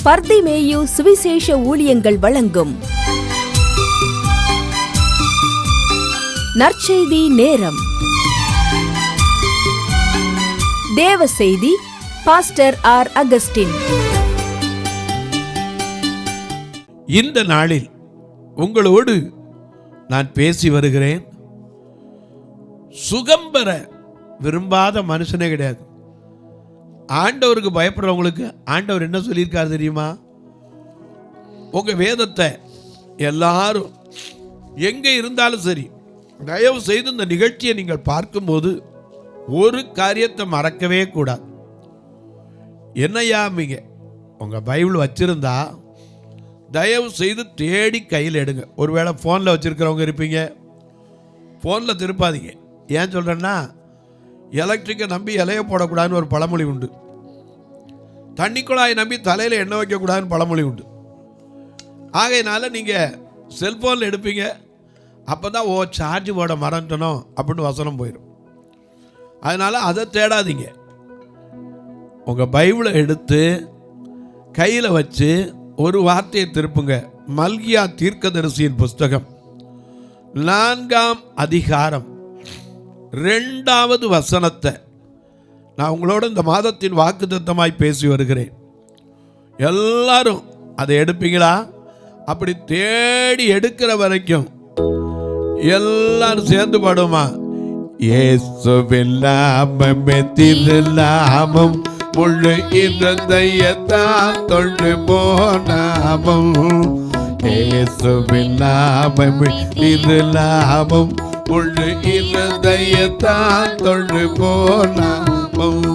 பர்திமேயு சுவிசேஷ ஊழியங்கள் வழங்கும் நற்செய்தி நேரம். தேவ செய்தி பாஸ்டர் ஆர். அகஸ்டின். இந்த நாளில் உங்களோடு நான் பேசி வருகிறேன். சுகம் பெற விரும்பாத மனுஷனே கிடையாது. ஆண்டவருக்கு பயப்படுறவங்களுக்கு ஆண்டவர் என்ன சொல்லியிருக்காரு தெரியுமா? உங்க வேதத்தை எல்லாரும் எங்கே இருந்தாலும் சரி, தயவு செய்து இந்த நிகழ்ச்சியை நீங்கள் பார்க்கும்போது ஒரு காரியத்தை மறக்கவே கூடாது. என்னையா நீங்க உங்க பைபிள் வச்சிருந்தா தயவு செய்து தேடி கையில் எடுங்க. ஒருவேளை ஃபோனில் வச்சிருக்கிறவங்க இருப்பீங்க, ஃபோனில் திருப்பாதீங்க. ஏன் சொல்கிறேன்னா, எலக்ட்ரிக்கை நம்பி இலைய போடக்கூடாதுன்னு ஒரு பழமொழி உண்டு. தண்ணி குழாயை நம்பி தலையில் எண்ணெய் வைக்கக்கூடாதுன்னு பழமொழி உண்டு. ஆகையினால நீங்கள் செல்ஃபோனில் எடுப்பீங்க, அப்போ தான் சார்ஜ் போட மறந்துட்டணும் அப்படின்னு வசனம் போயிடும். அதனால் அதை தேடாதீங்க. உங்கள் பைபிளை எடுத்து கையில் வச்சு ஒரு வார்த்தையை திருப்புங்க. மல்கியா தீர்க்கதரிசியின் புஸ்தகம் 4ஆம் அதிகாரம் 2வது வசனத்தை நான் உங்களோட இந்த மாதத்தின் வாக்குத்தத்தமாய் பேசி வருகிறேன். எல்லாரும் அதை எடுப்பீங்களா? அப்படி தேடி எடுக்கிற வரைக்கும் எல்லாரும் சேர்ந்து பாடுமா? இயேசுவின் நாமமே திருநாமம், முழு இருதயத்தால் தொழு போனாமம். இயேசுவின் நாமமே திருநாமம், முழு இருதயத்தால் தொழு போனாமம்.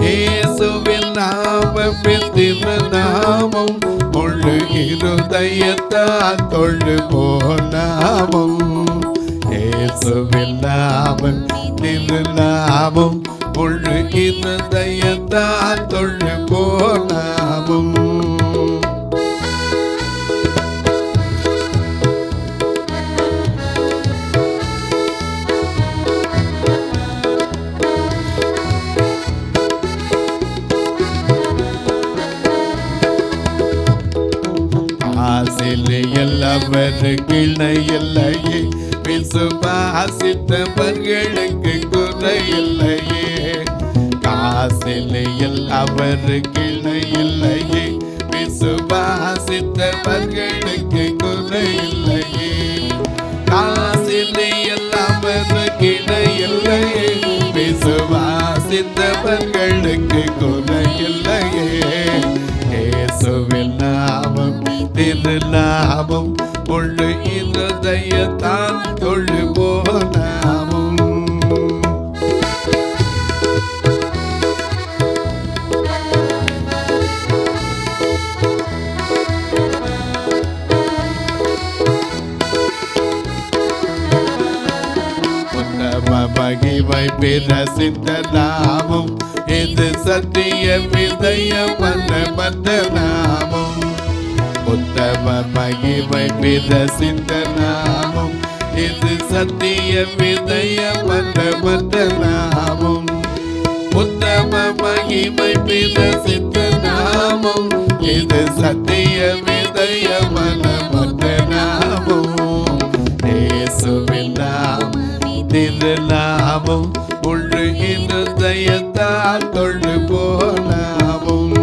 இயேசுவின் நாமமே திருநாமம், முழு இருதயத்தால் தொழு போனாமம். இயேசுவின் நாமம் திருநாமம், முழு இருதயத்தால் தொழு போனாமம். எல்லாவருக்கு இணையில்லையே, விசுவாசித்தவர்களுக்கு குறையில்லையே. காசிலே எல்லாவருக்கு இணையில்லையே, விசுவாசித்தவர்களுக்கு குறையில்லையே. காசிலே எல்லாவருக்கு இணையில்லையே, விசுவாசித்தவர்களுக்கு குறையில்லையே. இயேசுவின் நாமம் திருநாமம், முழு இருதயத்தால் தொழு போனாமம். உத்தம மகிமை பிரசித்த நாமம், இது சத்திய விதயமல்ல மற்ற நாமம். உத்தம மகிமை பிரசித்த நாமம், இது சத்திய விதயமல்ல மற்ற நாமம். உத்தம மகிமை பிரசித்த நாமம், இது சத்திய விதயமல்ல மற்ற நாமம். இயேசுவின் நாமம் திருநாமம், முழு இருதயத்தால் தொழு போனாமம்.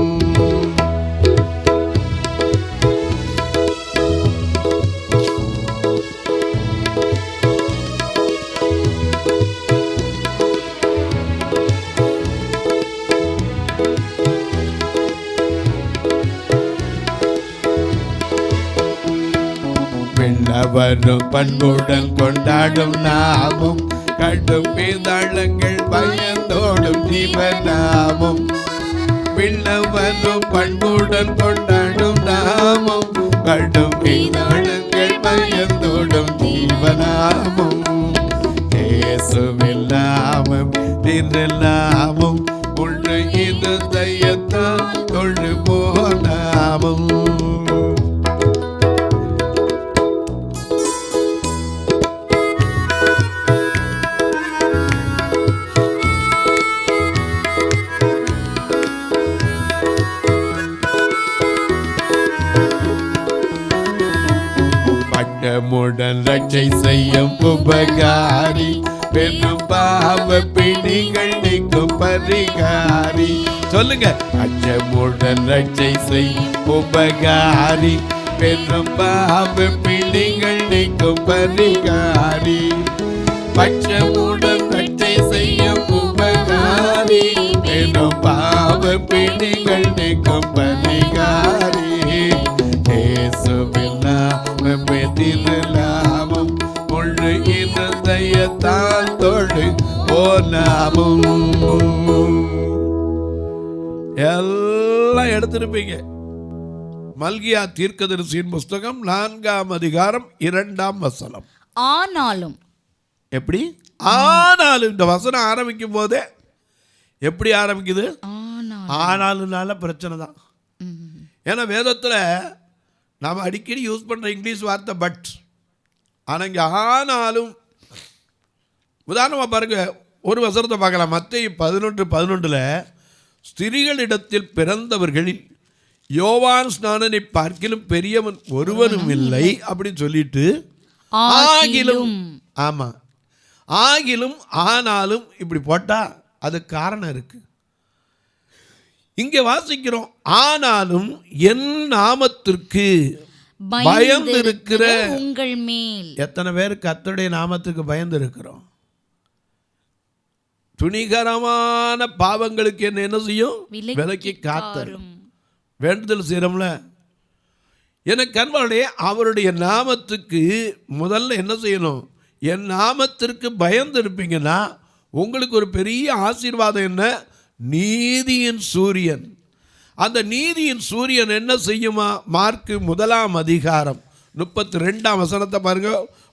விண்ணவரும் பண்புடன் கொண்டாடும் நாமம், கடும் வேதாளங்கள் பயந்தோடும் ஜீவநாமம். விண்ணவரும் பண்புடன் கொண்டாடும் நாமம், கடும் வேதாளங்கள் பயந்தோடும் ஜீவநாமம். இயேசுவின் நாமம் திருநாமம், முழு இருதயத்தால் தொழு போனாமம். பட்டமுடன் ரட்சை செய்யும் உபகாரி, பெரும் பாவ பிணிகள் நீக்கும் பரிகாரி. சொல்லுங்க. அச்சமுடன் ரட்சை செய்யும் உபகாரி, பெரும் பாவ பிணிகள் நீக்கும் பரிகாரி. பட்சமுடன் ரட்சை செய்யும் உபகாரி, பெரும் பாவ பிணிகள் நீக்கும் பரிகாரி. இயேசுவின் நாமமே திருநாமம், முழு இருதயத்தால் தொழு ஓ நாமம். எல்லாம் எடுத்திருப்பீங்க. மல்கியா தீர்க்கதரிசியின் புஸ்தகம் 4ஆம் அதிகாரம் 2ஆம் வசனம். ஆனாலும். எப்படி? ஆனாலும். இந்த வசனம் ஆரம்பிக்கும் போதே எப்படி ஆரம்பிக்குது? ஆனாலும்னால பிரச்சனை தான். ஏன்னா வேதத்தில் நாம் அடிக்கடி யூஸ் பண்ணுற இங்கிலீஷ் வார்த்தை பட். ஆனால் இங்கே ஆனாலும். உதாரணமாக பாருங்க, ஒரு வசனத்தை பார்க்கலாம். மத்தேயு 11:11 ஸ்திரீகளிடத்தில் பிறந்தவர்களில் யோவான் ஸ்நானனை பார்க்கிலும் பெரியவன் ஒருவரும் இல்லை அப்படின்னு சொல்லிட்டு ஆகிலும். ஆமா, ஆகிலும் ஆனாலும் இப்படி போட்டா அது காரணம் இருக்கு. இங்கே வாசிக்கிறோம், ஆனாலும் என் நாமத்திற்கு பயந்து இருக்கிற உங்கள் மேல். எத்தனை பேர் கர்த்தருடைய நாமத்துக்கு பயந்து இருக்கிறோம்? துணிகரமான பாவங்களுக்கு என்ன செய்யும்? விலக்கி காத்தரும். வேண்டுதல் செய்யறோம்ல. எனக்கு அன்பாளே, அவருடைய நாமத்துக்கு முதல்ல என்ன செய்யணும்? என் நாமத்திற்கு பயந்து இருப்பீங்கன்னா உங்களுக்கு ஒரு பெரிய ஆசீர்வாதம். என்ன? நீதியின் சூரியன். அந்த நீதியின் சூரியன் என்ன செய்யுமா? மார்க்கு 1ஆம் அதிகாரம் 32ஆம் வசனத்தை பாருங்க.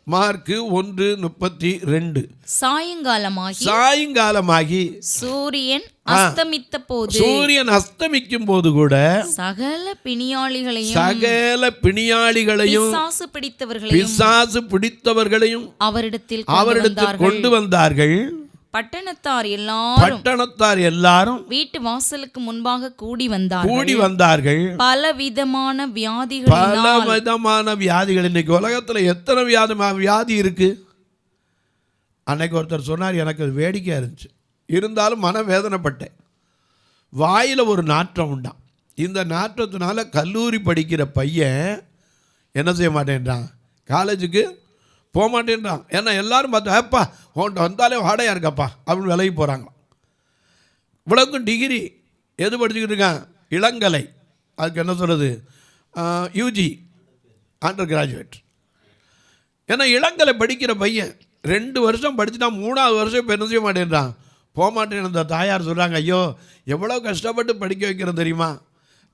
மார்க்கு 1:32. சாயங்காலமாகி சூரியன் அஸ்தமித்த போது, சூரியன் அஸ்தமிக்கும் போது கூட சகல பிணியாளிகளையும் பிசாசு பிடித்தவர்களையும் அவரிடத்தில் கொண்டு வந்தார்கள். பட்டணத்தார் எல்லாரும் வீட்டு வாசலுக்கு முன்பாக கூடி வந்தார்கள். பலவிதமான வியாதிகள். இன்னைக்கு உலகத்துல எத்தனை வியாதி இருக்கு? அன்னைக்கு ஒருத்தர் சொன்னார், எனக்கு அது வேடிக்கையா இருந்துச்சு, இருந்தாலும் மன வேதனைப்பட்டேன். வாயில ஒரு நாற்றம் உண்டாம். இந்த நாற்றத்தினால கல்லூரி படிக்கிற பையன் என்ன செய்ய மாட்டேன்றான், காலேஜுக்கு போக மாட்டேன்றான். ஏன்னா எல்லாரும் பார்த்தா, அப்பா உன்ட்ட வந்தாலே வாடையாக இருக்கப்பா அப்படின்னு விலகி போகிறாங்க. இவ்வளவுக்கும் டிகிரி எது படிச்சுக்கிட்டு இருக்கான்? இளங்கலை. அதுக்கு என்ன சொல்கிறது? UG, under graduate. ஏன்னா இளங்கலை படிக்கிற பையன் 2 வருஷம் படிச்சுட்டா 3ஆவது வருஷம் இப்போ என்ன செய்ய மாட்டேன்றான், போக மாட்டேன். அந்த தாயார் சொல்கிறாங்க, ஐயோ எவ்வளோ கஷ்டப்பட்டு படிக்க வைக்கிறேன் தெரியுமா?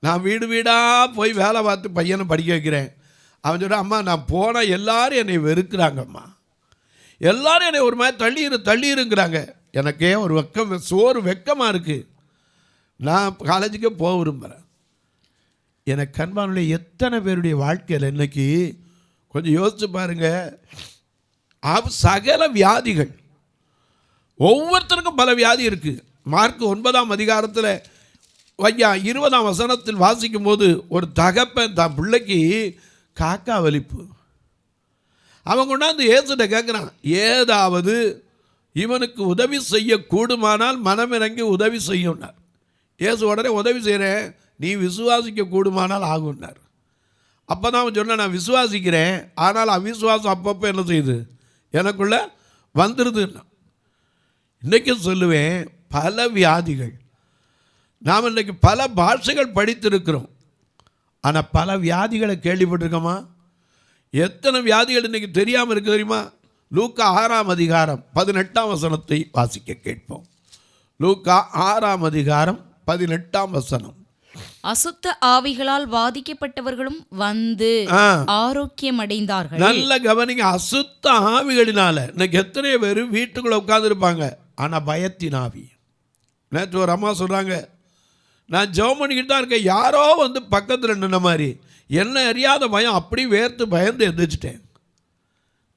நான் வீடு வீடாக போய் வேலை பார்த்து பையனை படிக்க வைக்கிறேன். அவன் சொல்கிறான், அம்மா நான் போனால் எல்லாரும் என்னை வெறுக்கிறாங்கம்மா, எல்லாரும் என்னை ஒரு மாதிரி தள்ளிருங்கிறாங்க. எனக்கே ஒரு வெக்கமாக இருக்குது. நான் காலேஜுக்கே போக விரும்புகிறேன். எனக்கு கண்பானுடைய எத்தனை பேருடைய வாழ்க்கையில் இன்னைக்கு கொஞ்சம் யோசிச்சு பாருங்கள். சகல வியாதிகள், ஒவ்வொருத்தருக்கும் பல வியாதி இருக்குது. மார்க் 9ஆம் அதிகாரத்தில் 20ஆம் வசனத்தில் வாசிக்கும் போது ஒரு தகப்பன் தான் பிள்ளைக்கு காக்கா வலிப்பு. அவன் கொண்டாந்து இயேசுட்ட கேட்குறான், ஏதாவது இவனுக்கு உதவி செய்ய கூடுமானால் மனமிறங்கி உதவி செய்யும்னார். இயேசு உடனே உதவி செய்கிறேன், நீ விசுவாசிக்க கூடுமானால் ஆகும்னார். அப்போ தான் அவன் சொன்ன, நான் விசுவாசிக்கிறேன், ஆனால் அவிசுவாசம் அப்பப்போ என்ன செய்யுது, எனக்குள்ள வந்துடுதுன்னா. இன்றைக்கும் சொல்லுவேன், பல வியாதிகள். நாம் இன்றைக்கு பல பாஷைகள் படித்திருக்கிறோம், ஆனால் பல வியாதிகளை கேள்விப்பட்டிருக்கோமா? எத்தனை வியாதிகள் இன்றைக்கி தெரியாமல் இருக்கு தெரியுமா? லூக்கா 6ஆம் அதிகாரம் 18ஆம் வசனத்தை வாசிக்க கேட்போம். லூக்கா 6ஆம் அதிகாரம் 18ஆம் வசனம். அசுத்த ஆவிகளால் பாதிக்கப்பட்டவர்களும் வந்து ஆரோக்கியம் அடைந்தார்கள். நல்ல கவனிங்க, அசுத்த ஆவிகளினால இன்னைக்கு எத்தனை பேர் வீட்டுக்குள்ள உட்கார்ந்து இருப்பாங்க, ஆனால் பயத்தின் ஆவி. நேற்று ஒரு அம்மா சொல்றாங்க, நான் ஜெபம் பண்ணிக்கிட்டு தான் இருக்கேன், யாரோ வந்து பக்கத்தில் நின்ன மாதிரி என்ன அறியாத பயம், அப்படி வேர்த்து பயந்து எந்திரிச்சிட்டேன்.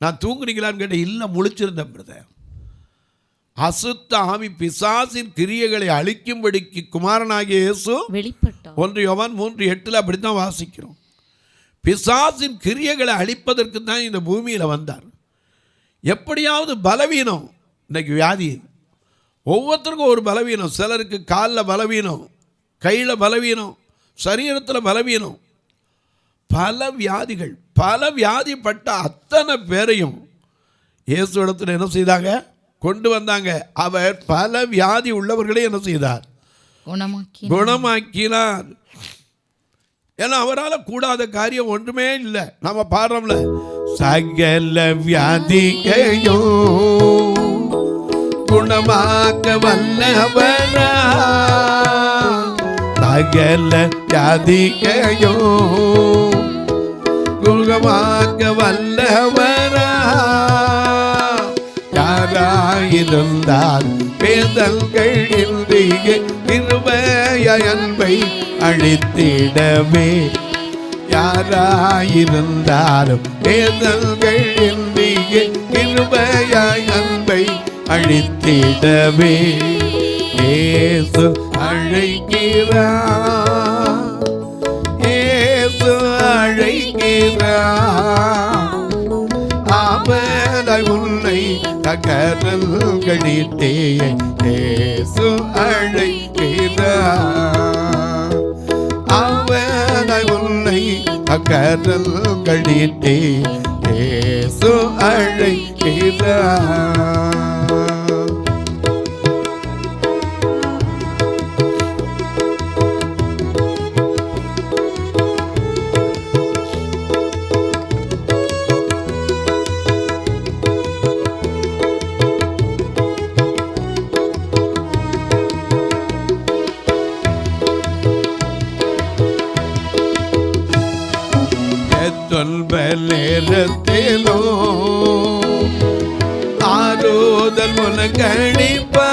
நான் தூங்குனீங்களான்னு கேட்டேன், இல்லை முழிச்சிருந்தேன் பிரதர். அசுத்த ஆவி பிசாசின் கிரியைகளை அழிக்கும்படிக்கு குமாரனாகிய இயேசு வெளிப்பட்டார். 1 யோவான் 3:8 அப்படித்தான் வாசிக்கிறோம். பிசாசின் கிரியைகளை அழிப்பதற்கு தான் இந்த பூமியில் வந்தார். எப்படியாவது பலவீனம், இன்னைக்கு வியாதி ஒவ்வொருத்தருக்கும் ஒரு பலவீனம். சிலருக்கு காலில் பலவீனம், கையில் பலவீனம், சரீரத்தில் பலவீனம், பல வியாதிகள். பல வியாதிப்பட்ட அத்தனை பேரையும் இயேசு இடத்துல என்ன செய்தாங்க? கொண்டு வந்தாங்க. அவர் பல வியாதி உள்ளவர்களே என்ன செய்தார்? குணமாக்கினார். ஏன்னா அவரால் கூடாத காரியம் ஒன்றுமே இல்லை. நம்ம பாடுறோம்ல, சகல வியாதியோ குணமாக்க வல்லவரா, சகல வியாதியோ குணமாக்க வல்லவரா, யாராயிருந்தால் வேதங்கள் இன்றியே கிருபைய அன்பை அழித்திடவே, யாராயிருந்தாலும் வேதங்கள் இன்றியே கிருபைய அன்பை அழித்திடவே, இயேசு அழைக்கிறார், இயேசு அழைக்கிறார், அவனை உன்னை தகரல்களிட்டே இயேசு அழைக்கிறார், அவனை உன்னை தகரல்களிட்டே இயேசு அழைக்கிறார். நேரத்திலோ ஆரோதல் உனக்கணிப்பா,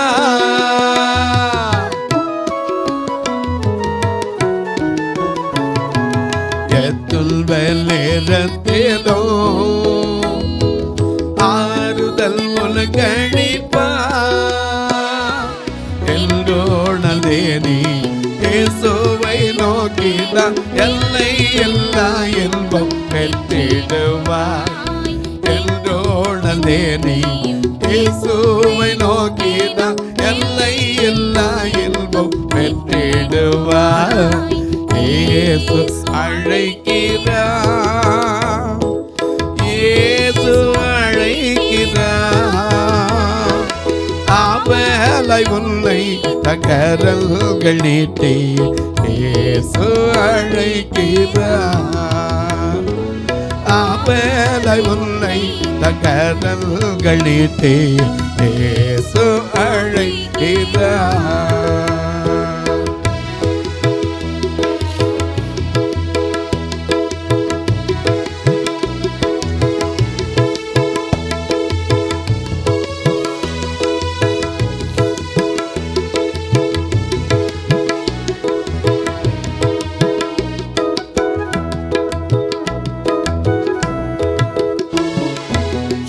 எத்துல்வல் நேரத்திலோ ஆறுதல் உனக்கணிப்பா, எல்லோனதே நீ இயேசுவை நோக்கினார், எல்லை எல்லா இன்பம் பெற்றிடுவார், எல்லோனதே நீ இயேசுவை நோக்கினார், எல்லை எல்லா இன்பம் பெற்றிடுவார், இயேசு அழைக்கிறார், இயேசு அழைக்கிறார், அவளை உன்னை தகரல்களிட்டே இயேசு அழைக்கிறார், அவளை உன்னை தகரல்களிட்டே இயேசு அழைக்கிறார்.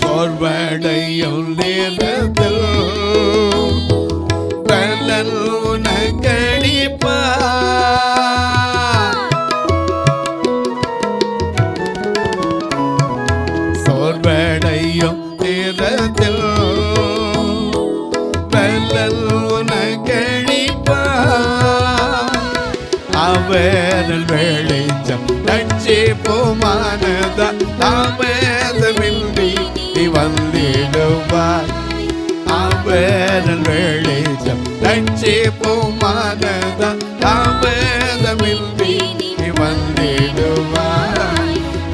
சோர்வடையும் நேரத்தில் பலன் உனக்கணிப்பார், சோர்வடையும் நேரத்தில் பலன் உனக்கணிப்பார், அவரல் வெளிச்சம் லட்சியமானதா, தாமதமின்றி வந்திடுவார், அவரல் வெளிச்சம் லட்சியமானதா, தாமதமின்றி வந்திடுவார்,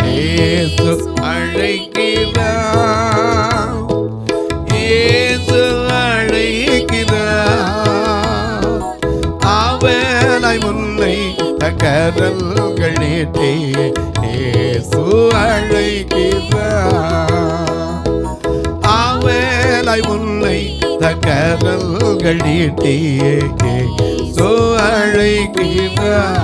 இயேசு அழைக்கிறார், இயேசு அழைக்கிறார், அவனை உன்னை தகரல்களிட்டே இயேசு அழைக்கிறார், அவனை உன்னை தகரல்களிட்டே இயேசு அழைக்கிறார்,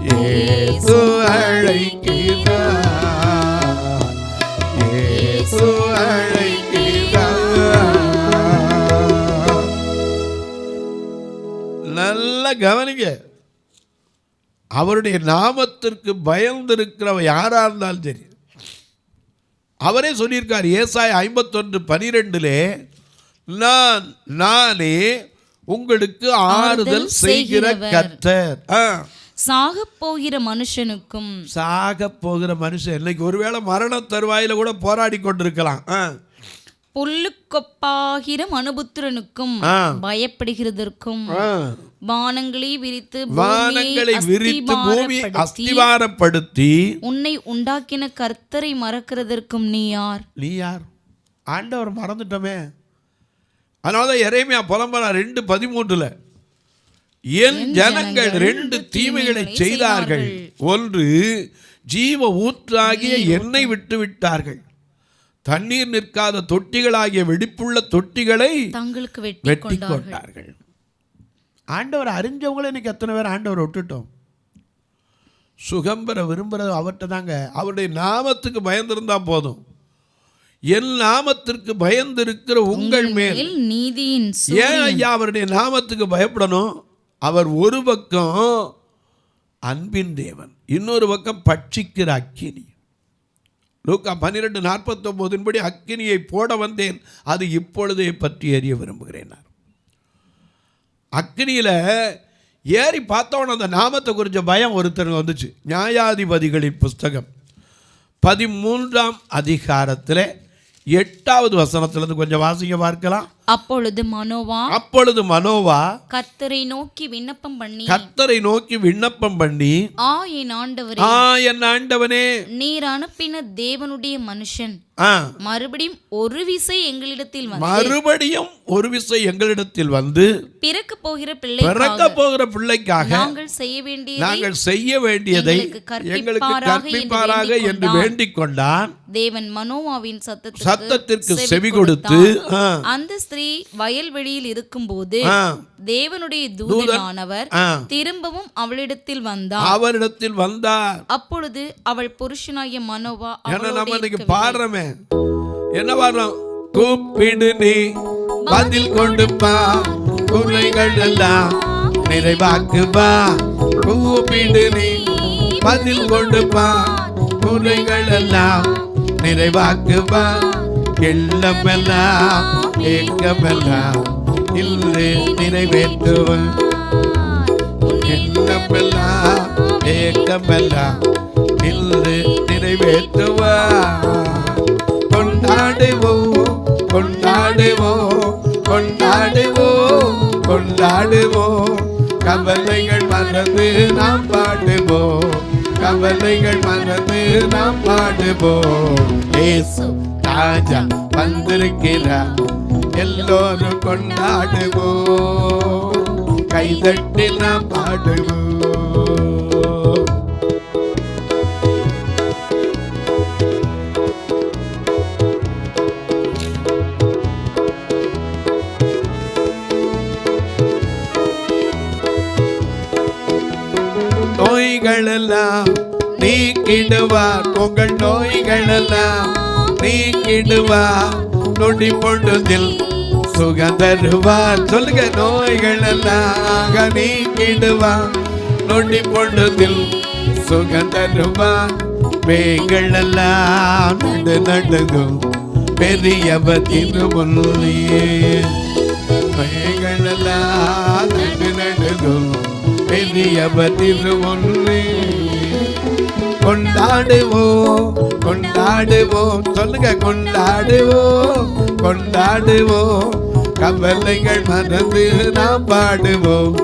இயேசு அழைக்கிறார், இயேசு அழைக்கிறார். நல்ல கவனிங்க, அவருடைய நாமத்திற்கு பயந்திருக்கிறவ யாரா இருந்தாலும் சரி. அவரே சொல்லியிருக்கார் ஏசாயா 51:12, நானே உங்களுக்கு ஆறுதல் செய்கிற கர்த்தர். சாகப் போகிற மனுஷனுக்கும், சாகப் போகிற மனுஷன் இன்னைக்கு ஒருவேளை மரண தருவாயில கூட போராடி கொண்டிருக்கலாம். புல்லுக்கொப்பாகிற மனுபுத்திரனுக்கும் பயப்படுகிறதற்கும், வானங்களை விரித்து பூமியை அஸ்திவாரப்படுத்தி உன்னை உண்டாக்கின கர்த்தரை மறக்கிறதற்கும் நீ யார்? ஆண்டவர் மறந்துட்டோமே. அதனாலதான் எரேமியா புலம்புறார் 2:13, என் ஜனங்கள் 2 தீமைகளை செய்தார்கள். ஒன்று, ஜீவ ஊற்றாகிய என்னை விட்டு விட்டார்கள், தண்ணீர் நிற்காத தொட்டிகளாகிய வெடிப்புள்ள தொட்டிகளை தங்களுக்கு வெட்டி கொண்டார்கள். ஆண்டவர் அறிஞ்சவங்களே இன்னைக்கு எத்தனை பேர் ஆண்டவர் விட்டுட்டோம். சுகம் பெற விரும்புறது அவர்கிட்ட தாங்க. அவருடைய நாமத்துக்கு பயந்திருந்தா போதும். என் நாமத்திற்கு பயந்திருக்கிற உங்கள் மேல் நீதியின் ஏன் ஐயா அவருடைய நாமத்துக்கு பயப்படணும்? அவர் ஒரு பக்கம் அன்பின் தேவன், இன்னொரு பக்கம் பட்சிக்கிற அக்கினி. லூக்கா 12:49 அக்கினியை போட வந்தேன், அது இப்பொழுதே பற்றி எறிய விரும்புகிறேன். அக்கினியில் ஏறி பார்த்தோன்னு அந்த நாமத்தை குறித்த பயம் ஒருத்தருக்கு வந்துச்சு. நியாயாதிபதிகளின் புஸ்தகம் 13ஆம் அதிகாரத்தில் 8வது வசனத்திலிருந்து கொஞ்சம் வாசிக்க பார்க்கலாம். அப்பொழுது மனோவா கர்த்தரை நோக்கி விண்ணப்பம் பண்ணி, என் ஆண்டவனே, நீர் அனுப்பின தேவனுடைய மனுஷன் மறுபடியும் ஒரு விசை எங்களிடத்தில் வந்து பிறக்க போகிற பிள்ளைக்காக நாங்கள் செய்ய வேண்டியதை எங்களுக்கு கற்பிப்பாராக என்று வேண்டிக் கொண்டான். தேவன் மனோவாவின் சத்தத்திற்கு செவி கொடுத்து, அந்த ஸ்திரீ வயல்வெளியில் இருக்கும்போது தேவனுடைய தூதனானவர் திரும்பவும் அவளிடத்தில் வந்தார். அப்பொழுது அவள் புருஷனாகிய மனோவா பாடுறமே என்ன பாடுறோம்? கூப்பிடு நீ பதில் கொண்டுப்பா, குறைகள் எல்லாம் நிறைவாக்குப்பா. கூப்பிடு நீ பதில் கொண்டுப்பா, குறைகள் எல்லாம் நிறைவாக்குப்பா. எண்ணமெல்லாம் ஏக்கமெல்லாம் இல்லை நிறைவேற்றுவன். எண்ணமெல்லாம் ஏக்கமெல்லாம் இல்லை நிறைவேற்றுவான். கொண்டாடுவோம் கொண்டாடுவோம் கொண்டாடுவோம் கொண்டாடுவோம், கவலைகள் மறந்து நாம் பாடுவோம். கவலைகள் மறந்து நாம் பாடுவோம். இயேசு ராஜா வந்திருக்கிறார், எல்லோரும் கொண்டாடுவோம். கைதட்டி நாம் பாடுவோம். நோய்களெல்லாம் நீக்கிடுவார், உங்கள் நோய்களெல்லாம் நீக்கிடுவார். நொடி பொழுதில் சுகம் தருவார். சொல்லுங்க, நோய்களெல்லாம் நீக்கிடுவார், நொடி பொழுதில் சுகம் தருவார். பேய்களெல்லாம் நடுங்கும் பெரியவர் திருமுன்னே. பேய்களெல்லாம் நடுங்கும் பெரியவர் திருமுன்னே. கொண்டாடுவோம் கொண்டாடுவோம், சொல்லுங்க, கொண்டாடுவோம் கொண்டாடுவோம். கவலைகள் மறந்து நாம் பாடுவோம்.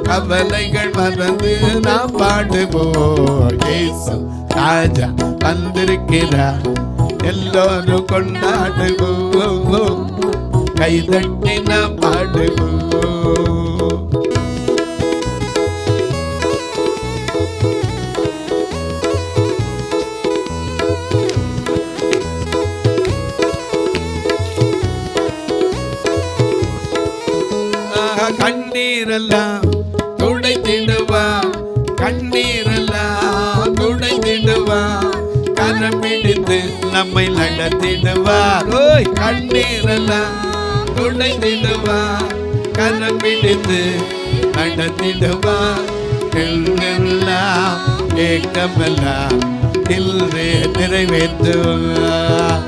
கவலைகள் மறந்து நாம் பாடுவோம். இயேசு ராஜா வந்திருக்கிறார், எல்லோரும் கொண்டாடுவோம். கைதட்டி நாம் பாடுவோம். கண்ணீரெல்லாம் துடைத்திடுவா, கண்ணீரெல்லாம் துடைத்திடுவா. கரம் பிடித்து நம்மை நடத்திடுவார். ஓய், கண்ணீரெல்லாம் துடைத்திடுவா, கரம் பிடித்து நடத்திடுவா. எல்லாம் ஏக்கமெல்லாம் இல்வே நிறைவேற்றுவார்.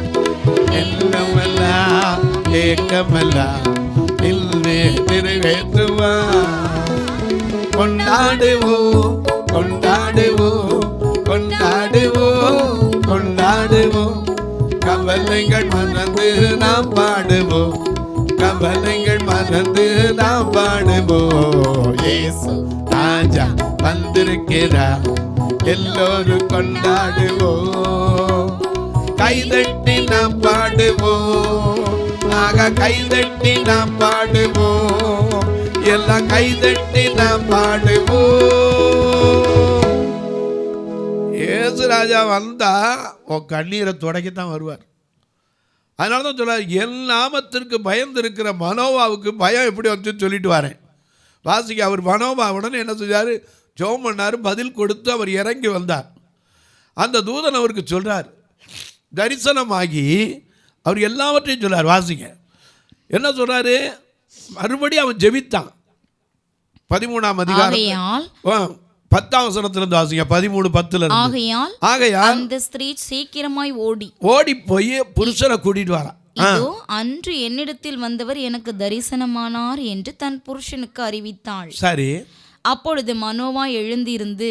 எல்லாம் ஏக்கமெல்லாம் இல்வே நிறைவேற்றுவார். கொண்டாடுவோம் கொண்டாடுவோம் கொண்டாடுவோம் கொண்டாடுவோம், கவலைகள் மறந்து நாம் பாடுவோம், கவலைகள் மறந்து நாம் பாடுவோம். இயேசு ராஜா வந்திருக்கிறார், எல்லோரும் கொண்டாடுவோம். கைதட்டி நாம் பாடுவோம், ஆக கைதட்டி நாம் பாடுவோம், எல்லாம் கைதட்டி நாம் பாடுவோம். இயேசு ராஜா வந்தா உன் கண்ணீரை துடைக்கத்தான் வருவார். அதனால தான் சொல்ல, என் நாமத்திற்கு பயந்து இருக்கிற மனோவாவுக்கு பயம் எப்படி வந்துன்னு சொல்லிட்டு வரேன். வாசிக்க, அவர் மனோபாவுடன் என்ன செஞ்சார்? ஜெபம் பண்ணார், பதில் கொடுத்து அவர் இறங்கி வந்தார். அந்த தூதன் அவருக்கு சொல்றார், தரிசனமாகி அவர் எல்லாவற்றையும் சொல்றார். வாசிங்க, என்ன சொல்றாரு? மறுபடியும் அவன் ஜெபித்தான். 13ஆம் அதிகாரம் 10ஆம் வசனத்திலிருந்து வாசிங்க. 13:10. ஆகையால் அந்த ஸ்திரீ சீக்கிரமாய் ஓடி போய் புருஷனை கூட்டிட்டு வரா. இதோ அன்று என்னிடத்தில் வந்தவர் எனக்கு தரிசனமானார் என்று தன் புருஷனுக்கு அறிவித்தாள். சரி. அப்பொழுது மனோவா எழுந்திருந்து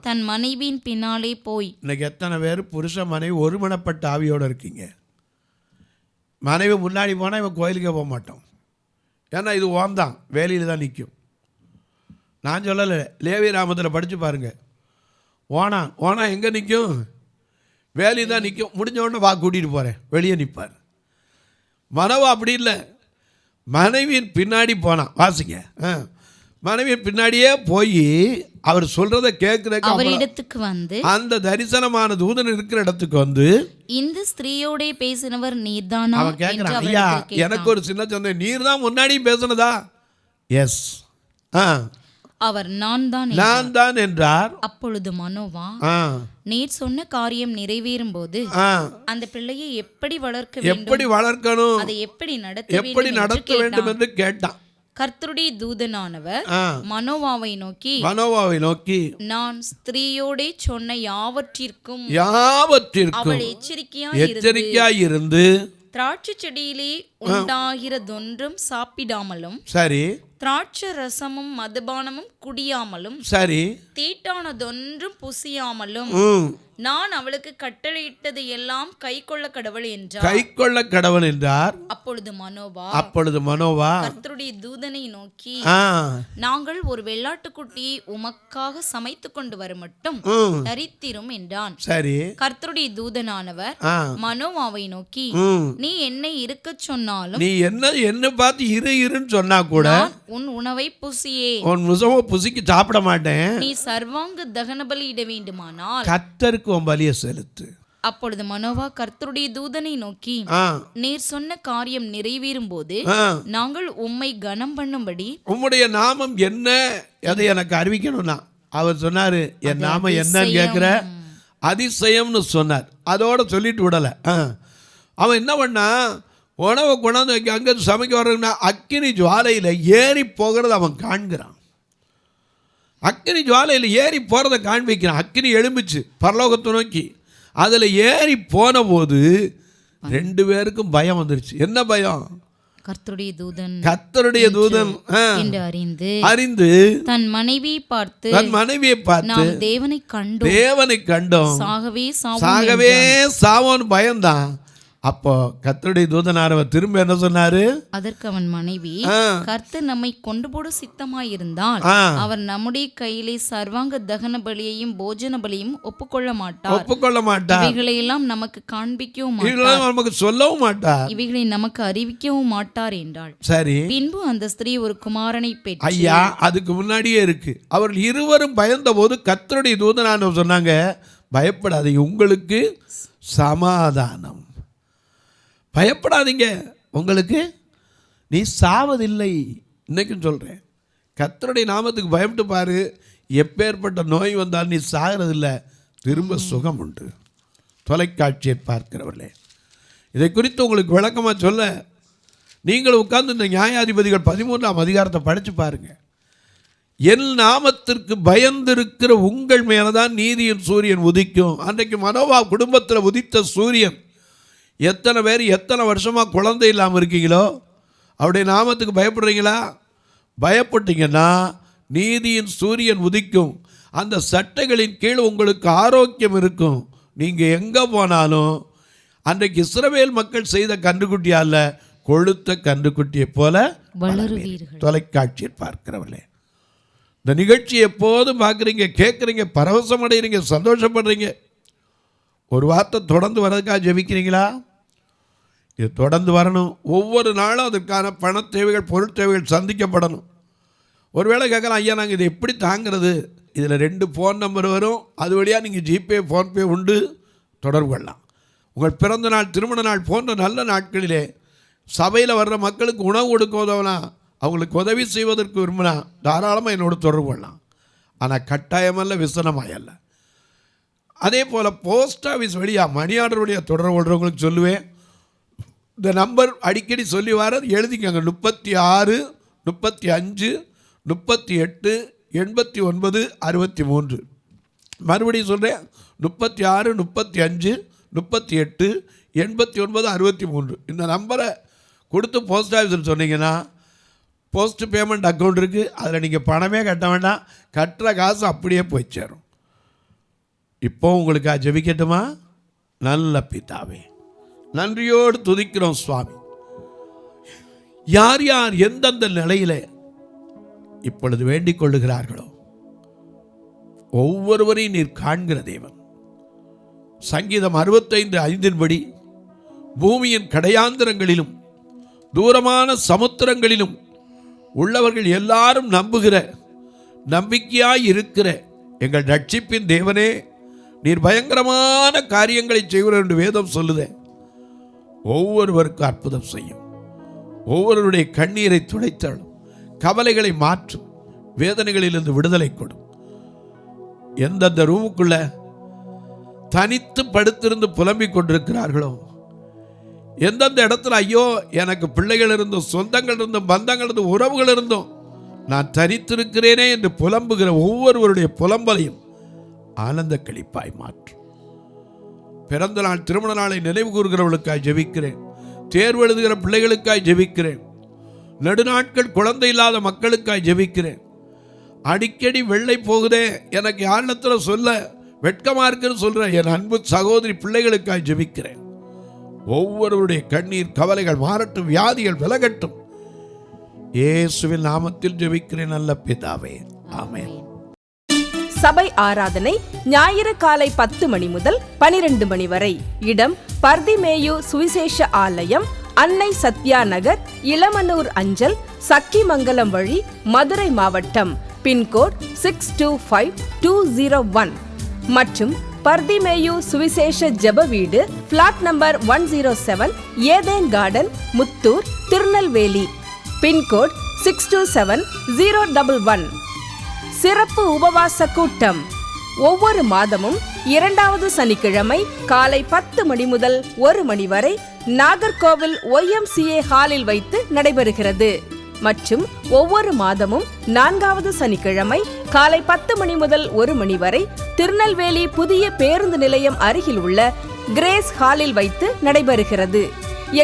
தன் மனைவியின் பின்னாலே போய். இன்னைக்கு எத்தனை பேர் புருஷ மனைவி ஒருமனப்பட்ட ஆவியோடு இருக்கீங்க? மனைவி முன்னாடி போனால் இவன் கோயிலுக்கே போக மாட்டோம். ஏன்னா இது ஓந்தான், வேலையில் தான் நிற்கும். நான் சொல்லலை, லேவி ராமத்தில் படித்து பாருங்க. ஓனா எங்கே நிற்கும்? வேலையில் தான் நிற்கும். முடிஞ்ச உடனே வா கூட்டிகிட்டு போகிறேன், வெளியே நிற்பார். மனவா அப்படி இல்லை, மனைவியின் பின்னாடி போனான். வாசிங்க, மனைவியின் பின்னாடியே போய் அவர் சொல்றதை கேட்கிறதுக்கு அவரிடத்துக்கு வந்து, அந்த தரிசனமான தூதன் இருக்கிற இடத்துக்கு வந்து, இந்த ஸ்திரீயோட பேசினவர் நீர்தானா? அவன் கேட்கிறான், ஐயா எனக்கு ஒரு சின்ன சந்தேகம், நீர் தான் முன்னாடி பேசினதா? எஸ். அவர் நான் தான் என்றார். அப்பொழுது மனோவா, நீர் சொன்ன காரியம் நிறைவேறும் போது அந்த பிள்ளையை எப்படி வளர்க்கணும், அதை எப்படி நடத்த வேண்டும் என்று கேட்டான். கர்த்தருடைய தூதனானவர் மனோவாவை நோக்கி நான் ஸ்திரீயோடே சொன்ன யாவற்றிற்கும் அவள் எச்சரிக்கையாய் இருந்து திராட்சை செடியிலே உண்டாகிறதொன்றும் சாப்பிடாமலும், சரி, திராட்சை ரசமும் மதுபானமும் குடியாமலும், சரி, தீட்டானதொன்றும் புசியாமலும் நான் அவளுக்கு கட்டளையிட்டது எல்லாம் கைக்கொள்ள கடவுள் என்றார். அப்பொழுது மனோவா கர்த்தருடைய தூதனை நோக்கி, நாங்கள் ஒரு வெள்ளாட்டுக்குட்டியை உமக்காக சமைத்து கொண்டு வர மட்டும் தரித்திரும் என்றான். சரி. கர்த்தருடைய தூதனானவர் மனோவாவை நோக்கி, நீ என்னை இருக்க சொன்னாலும், நீ என்ன பார்த்து இருன்னு சொன்னா கூட உன் உணவை புசியே, உன் முசம புசிக்கு சாப்பிட மாட்டேன். நீ சர்வாங்க தகன பலியிட வேண்டுமானால் கர்த்தருக்கு உன் பலியை செலுத்து. அப்பொழுது மனோவா கர்த்தருடைய தூதனை நோக்கி, நீர் சொன்ன காரியம் நிறைவேறும் போது நாங்கள் உம்மை கனம் பண்ணும்படி உம்முடைய நாமம் என்ன, அதை எனக்கு அறிவிக்கணும்னா. அவர் சொன்னாரு, என் நாமம் என்னன்னு கேட்கிற, அதிசயம்னு சொன்னார். அதோட சொல்லிட்டு விடல. அவன் என்ன பண்ணா, உணவை கொண்டாந்து வைக்க அங்கே சமைக்க வர்றதுன்னா அக்கினி ஜுவாலையில் ஏறி போகிறத அவன் காண்கிறான். அக்கினி ஜுவாலையில் ஏறி போகிறத காண்பிக்கிறான். அக்கினி எழும்பிச்சு பரலோகத்தை நோக்கி. அதில் ஏறி போன போது 2 பேருக்கும் பயம் வந்துருச்சு. என்ன பயம்? கர்த்தருடைய தூதன் அறிந்து தன் மனைவியை பார்த்து தேவனை கண்டோம், சாகவே சாவோன்னு பயந்தான். அப்போ கர்த்தருடைய தூதனானவர் திரும்ப என்ன சொன்னாரு? அதற்கு அவன் மனைவி, கர்த்தர் நம்மை கொண்டு போட சித்தமாயிருந்தால் அவர் நம்முடைய கையிலே சர்வாங்க தகன பலியையும் போஜன பலியும் ஒப்புக்கொள்ள மாட்டார். இவைகளை எல்லாம் நமக்கு காண்பிக்கவும் மாட்டார், நமக்கு சொல்லவும் மாட்டார், இவைகளை நமக்கு அறிவிக்கவும் மாட்டார் என்றாள். சரி. பின்பு அந்த ஸ்திரீ ஒரு குமாரனை பெற்று. ஐயா, அதுக்கு முன்னாடியே இருக்கு. அவர்கள் இருவரும் பயந்த போது கர்த்தருடைய தூதனானவர் சொன்னாங்க, பயப்படாதீங்க, உங்களுக்கு சமாதானம், பயப்படாதீங்க, உங்களுக்கு நீ சாவதில்லை. இன்னைக்கும் சொல்கிறேன், கர்த்தருடைய நாமத்துக்கு பயப்பட்டு பாரு, எப்பேற்பட்ட நோய் வந்தால் நீ சாகிறதில்லை, திரும்ப சுகம் உண்டு. தொலைக்காட்சியை பார்க்கிறவர்களே, இதை குறித்து உங்களுக்கு விளக்கமாக சொல்ல, நீங்கள் உட்கார்ந்து இந்த நியாயாதிபதிகள் 13ஆம் அதிகாரத்தை படித்து பாருங்கள். என் நாமத்திற்கு பயந்திருக்கிற உங்கள் மேலதான் நீதியின் சூரியன் உதிக்கும். அன்றைக்கு மனோவா குடும்பத்தில் உதித்த சூரியன். எத்தனை பேர் எத்தனை வருஷமாக குழந்தை இல்லாமல் இருக்கீங்களோ, அவருடைய நாமத்துக்கு பயப்படுறீங்களா? பயப்பட்டீங்கன்னா நீதியின் சூரியன் உதிக்கும். அந்த சட்டைகளின் கீழ் உங்களுக்கு ஆரோக்கியம் இருக்கும். நீங்கள் எங்கே போனாலும் அன்றைக்கு இஸ்ரவேல் மக்கள் செய்த கன்றுக்குட்டியா அல்ல, கொழுத்த கன்றுக்குட்டியை போல வளருவீர்கள். தொலைக்காட்சியில் பார்க்கிறவர்களே, இந்த நிகழ்ச்சி எப்போதும் பார்க்குறீங்க, கேட்குறீங்க, பரவசம் அடைகிறீங்க, சந்தோஷப்படுறீங்க. ஒரு வார்த்தை தொடர்ந்து வர்றதுக்காக ஜெபிக்கிறீங்களா? இது தொடர்ந்து வரணும். ஒவ்வொரு நாளும் அதற்கான பண தேவைகள், பொருள் தேவைகள் சந்திக்கப்படணும். ஒருவேளை கேட்கலாம், ஐயா நாங்கள் இதை எப்படி தாங்கிறது? இதில் 2 ஃபோன் நம்பர் வரும். அது வழியாக நீங்கள் ஜிபே, ஃபோன்பே உண்டு, தொடர்பு கொள்ளலாம். உங்கள் பிறந்த நாள், திருமண நாள் போன்ற நல்ல நாட்களிலே சபையில் வர்ற மக்களுக்கு உணவு கொடுக்க உதவனா, அவங்களுக்கு உதவி செய்வதற்கு விரும்பினா தாராளமாக என்னோட தொடர்பு கொள்ளலாம். ஆனால் கட்டாயமல்ல, விசனமாயல்ல. அதே போல் போஸ்ட் ஆஃபீஸ் வழியாக மணி ஆர்டர் வழியாக தொடர்பு கொள்கிறவங்களுக்கு சொல்லுவேன். இந்த நம்பர் அடிக்கடி சொல்லி வர எழுதிக்கங்க. 36 35 38 89 63. மறுபடியும் சொல்கிறேன், 36 35 38 89 63. இந்த நம்பரை கொடுத்து போஸ்ட் ஆஃபீஸில் சொன்னீங்கன்னா போஸ்ட் பேமெண்ட் அக்கௌண்ட் இருக்குது. அதில் நீங்கள் பணமே கட்ட வேண்டாம், கட்டுற காசு அப்படியே போய் சேரும். இப்போ உங்களுக்கு ஜெபிக்கட்டுமா? நல்ல பிதாவே, நன்றியோடு துதிக்கிறோம் சுவாமி. யார் யார் எந்தெந்த நிலையில் இப்பொழுது வேண்டிக் கொள்ளுகிறார்களோ ஒவ்வொருவரையும் நீர் காண்கிற தேவன். சங்கீதம் 65:5 பூமியின் கடையாந்திரங்களிலும் தூரமான சமுத்திரங்களிலும் உள்ளவர்கள் எல்லாரும் நம்புகிற, நம்பிக்கையாய் இருக்கிற எங்கள் ரட்சிப்பின் தேவனே, நீர் பயங்கரமான காரியங்களை செய்கிற என்று வேதம் சொல்லுதே. ஒவ்வொருவருக்கும் அற்புதம் செய்யும். ஒவ்வொருவருடைய கண்ணீரை துடைத்தலும், கவலைகளை மாற்றும், வேதனைகளிலிருந்து விடுதலை கொடும். எந்தெந்த ரூமுக்குள்ள தனித்து படுத்திருந்து புலம்பிக் கொண்டிருக்கிறார்களோ, எந்தெந்த இடத்துல ஐயோ எனக்கு பிள்ளைகள் இருந்தும், சொந்தங்கள் இருந்தும், பந்தங்கள் இருந்தும், உறவுகள் இருந்தும் நான் தனித்திருக்கிறேனே என்று புலம்புகிற ஒவ்வொருவருடைய புலம்பலையும் ஆனந்த கழிப்பாய் மாற்றும். பிறந்த நாள், திருமண நாளை நினைவு கூறுகிறவர்களுக்காய் ஜெபிக்கிறேன். தேர்வு எழுதுகிற பிள்ளைகளுக்காய் ஜெபிக்கிறேன். நெடுநாட்கள் குழந்தை இல்லாத மக்களுக்காய் ஜெபிக்கிறேன். அடிக்கடி வெள்ளை போகுதே, எனக்கு யாரிடத்தில் சொல்ல வெட்கமாக இருக்குன்னு சொல்கிற என் அன்பு சகோதரி பிள்ளைகளுக்காய் ஜெபிக்கிறேன். ஒவ்வொருவருடைய கண்ணீர், கவலைகள் மாறட்டும், வியாதிகள் விலகட்டும். இயேசுவின் நாமத்தில் ஜெபிக்கிறேன் நல்ல பிதாவே, ஆமென். சபை ஆராதனை ஞாயிறு காலை 10 மணி முதல் 12 மணி வரை. இடம் பர்திமேயு சுவிசேஷ ஆலயம், அன்னை சத்யா நகர், இளமனூர் அஞ்சல், சக்கிமங்கலம் வழி, மதுரை மாவட்டம். பின்கோட் 625201 மற்றும் பர்திமேயு சுவிசேஷ ஜெப வீடு, flat number 107, Eden Garden, Muthur, Tirunelveli. Pincode 627011. சிறப்பு உபவாச கூட்டம் ஒவ்வொரு மாதமும் 2வது சனிக்கிழமை காலை 10 மணி முதல் 1 மணி வரை நாகர்கோவில் YMCA ஹாலில் வைத்து நடைபெறுகிறது. மற்றும் ஒவ்வொரு மாதமும் 4வது சனிக்கிழமை காலை 10 மணி முதல் 1 மணி வரை திருநெல்வேலி புதிய பேருந்து நிலையம் அருகில் உள்ள கிரேஸ் ஹாலில் வைத்து நடைபெறுகிறது.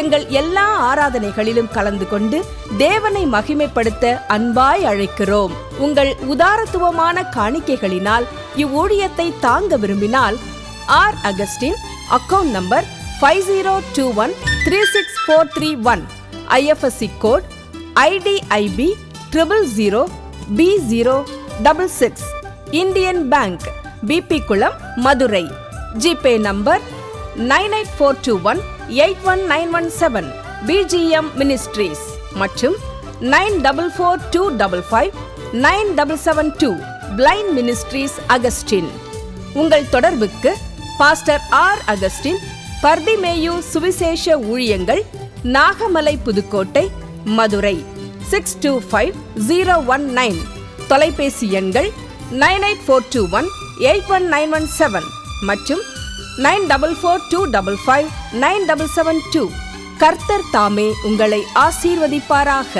எங்கள் எல்லா ஆராதனைகளிலும் கலந்து கொண்டு தேவனை மகிமைப்படுத்த அன்பாய் அழைக்கிறோம். உங்கள் உதாரத்துவமான காணிக்கைகளினால் இவ்வூழியத்தை தாங்க விரும்பினால் R Augustin, account number 5021364331, IFSC code IDIB 000B066, Indian Bank, BP Kulam, Madurai. GPay number 9842181917, BGM ministries மற்றும் 9442559772, பிளைண்ட் மினிஸ்ட்ரீஸ் அகஸ்டின். உங்கள் தொடர்புக்கு பாஸ்டர் ஆர் அகஸ்டின், பர்திமேயு சுவிசேஷ ஊழியங்கள், நாகமலை, புதுக்கோட்டை, மதுரை 625019. தொலைபேசி எண்கள் 9842181917 மற்றும் 9442559772. கர்த்தர் தாமே உங்களை ஆசீர்வதிப்பாராக.